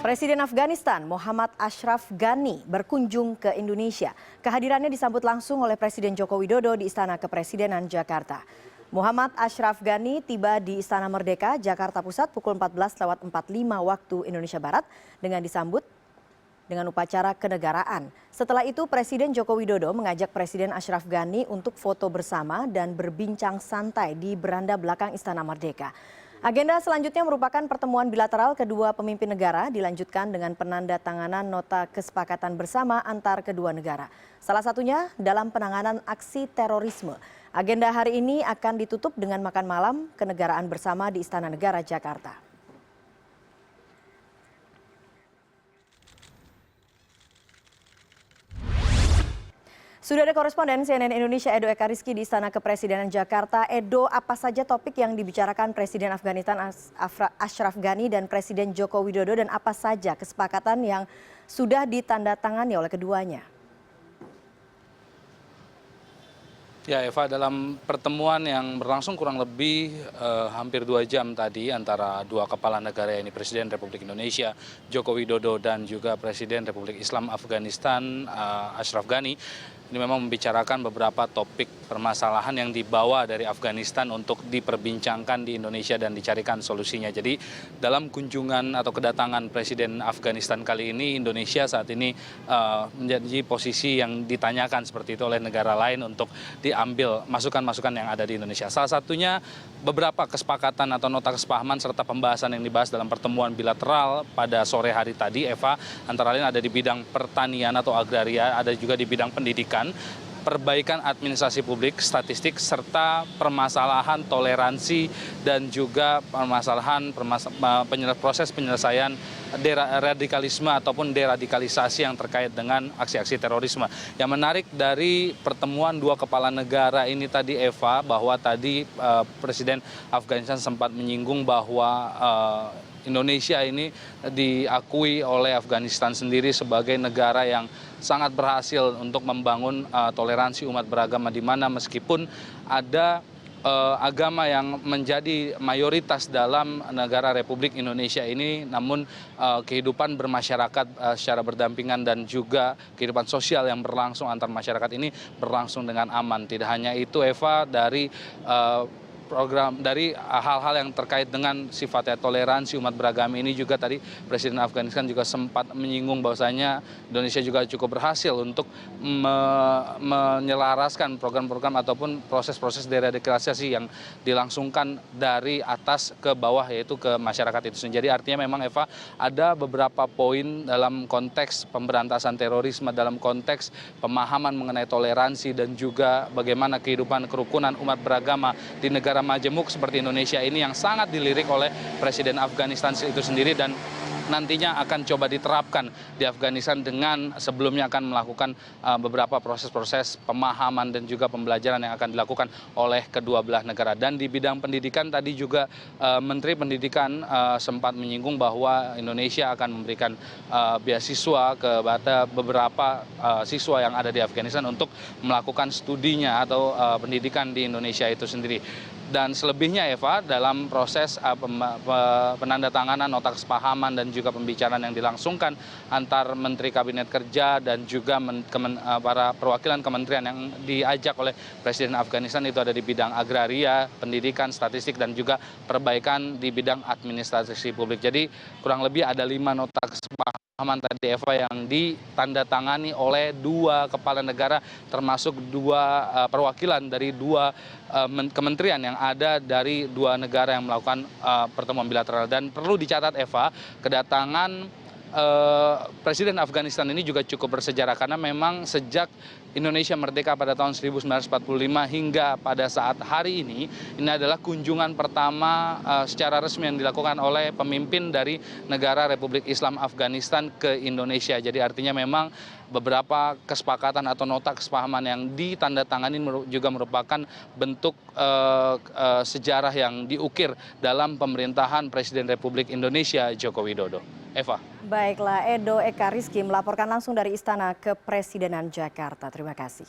Presiden Afghanistan Muhammad Ashraf Ghani berkunjung ke Indonesia. Kehadirannya disambut langsung oleh Presiden Joko Widodo di Istana Kepresidenan Jakarta. Muhammad Ashraf Ghani tiba di Istana Merdeka, Jakarta Pusat pukul 14.45 waktu Indonesia Barat dengan disambut dengan upacara kenegaraan. Setelah itu Presiden Joko Widodo mengajak Presiden Ashraf Ghani untuk foto bersama dan berbincang santai di beranda belakang Istana Merdeka. Agenda selanjutnya merupakan pertemuan bilateral kedua pemimpin negara dilanjutkan dengan penandatanganan nota kesepakatan bersama antar kedua negara. Salah satunya dalam penanganan aksi terorisme. Agenda hari ini akan ditutup dengan makan malam kenegaraan bersama di Istana Negara Jakarta. Sudah ada koresponden CNN Indonesia Edo Ekariski di Istana Kepresidenan Jakarta. Edo, apa saja topik yang dibicarakan Presiden Afghanistan Ashraf Ghani dan Presiden Joko Widodo dan apa saja kesepakatan yang sudah ditandatangani oleh keduanya? Ya Eva, dalam pertemuan yang berlangsung kurang lebih hampir 2 jam tadi antara dua kepala negara ini Presiden Republik Indonesia Joko Widodo dan juga Presiden Republik Islam Afghanistan Ashraf Ghani ini memang membicarakan beberapa topik permasalahan yang dibawa dari Afghanistan untuk diperbincangkan di Indonesia dan dicarikan solusinya. Jadi dalam kunjungan atau kedatangan Presiden Afghanistan kali ini, Indonesia saat ini menjadi posisi yang ditanyakan seperti itu oleh negara lain untuk diambil masukan-masukan yang ada di Indonesia. Salah satunya beberapa kesepakatan atau nota kesepahaman serta pembahasan yang dibahas dalam pertemuan bilateral pada sore hari tadi, Eva, antara lain ada di bidang pertanian atau agraria, ada juga di bidang pendidikan, perbaikan administrasi publik, statistik, serta permasalahan toleransi dan juga permasalahan proses penyelesaian radikalisme ataupun deradikalisasi yang terkait dengan aksi-aksi terorisme. Yang menarik dari pertemuan dua kepala negara ini tadi, Eva, bahwa tadi Presiden Afghanistan sempat menyinggung bahwa Indonesia ini diakui oleh Afghanistan sendiri sebagai negara yang sangat berhasil untuk membangun toleransi umat beragama, di mana meskipun ada agama yang menjadi mayoritas dalam negara Republik Indonesia ini, namun kehidupan bermasyarakat secara berdampingan dan juga kehidupan sosial yang berlangsung antar masyarakat ini berlangsung dengan aman. Tidak hanya itu, Eva, dari hal-hal yang terkait dengan sifatnya toleransi umat beragama ini juga tadi Presiden Afghanistan juga sempat menyinggung bahwasanya Indonesia juga cukup berhasil untuk menyelaraskan program-program ataupun proses-proses deradikalisasi yang dilangsungkan dari atas ke bawah, yaitu ke masyarakat itu sendiri. Jadi artinya memang, Eva, ada beberapa poin dalam konteks pemberantasan terorisme, dalam konteks pemahaman mengenai toleransi dan juga bagaimana kehidupan kerukunan umat beragama di negara majemuk seperti Indonesia ini yang sangat dilirik oleh Presiden Afghanistan itu sendiri, dan nantinya akan coba diterapkan di Afghanistan dengan sebelumnya akan melakukan beberapa proses-proses pemahaman dan juga pembelajaran yang akan dilakukan oleh kedua belah negara. Dan di bidang pendidikan tadi juga Menteri Pendidikan sempat menyinggung bahwa Indonesia akan memberikan beasiswa kepada beberapa siswa yang ada di Afghanistan untuk melakukan studinya atau pendidikan di Indonesia itu sendiri. Dan selebihnya, Eva, dalam proses penandatanganan nota kesepahaman dan juga pembicaraan yang dilangsungkan antar Menteri Kabinet Kerja dan juga para perwakilan kementerian yang diajak oleh Presiden Afghanistan itu ada di bidang agraria, pendidikan, statistik, dan juga perbaikan di bidang administrasi publik. Jadi kurang lebih ada 5 nota kesepahaman tadi, Eva, yang ditandatangani oleh dua kepala negara, termasuk dua perwakilan dari dua kementerian yang ada dari dua negara yang melakukan pertemuan bilateral. Dan perlu dicatat, Eva, kedatangan Presiden Afghanistan ini juga cukup bersejarah karena memang sejak Indonesia merdeka pada tahun 1945 hingga pada saat hari ini adalah kunjungan pertama secara resmi yang dilakukan oleh pemimpin dari negara Republik Islam Afghanistan ke Indonesia. Jadi artinya memang beberapa kesepakatan atau nota kesepahaman yang ditandatangani juga merupakan bentuk sejarah yang diukir dalam pemerintahan Presiden Republik Indonesia Joko Widodo. Eva. Baiklah, Edo Ekariski melaporkan langsung dari Istana Kepresidenan Jakarta. Terima kasih.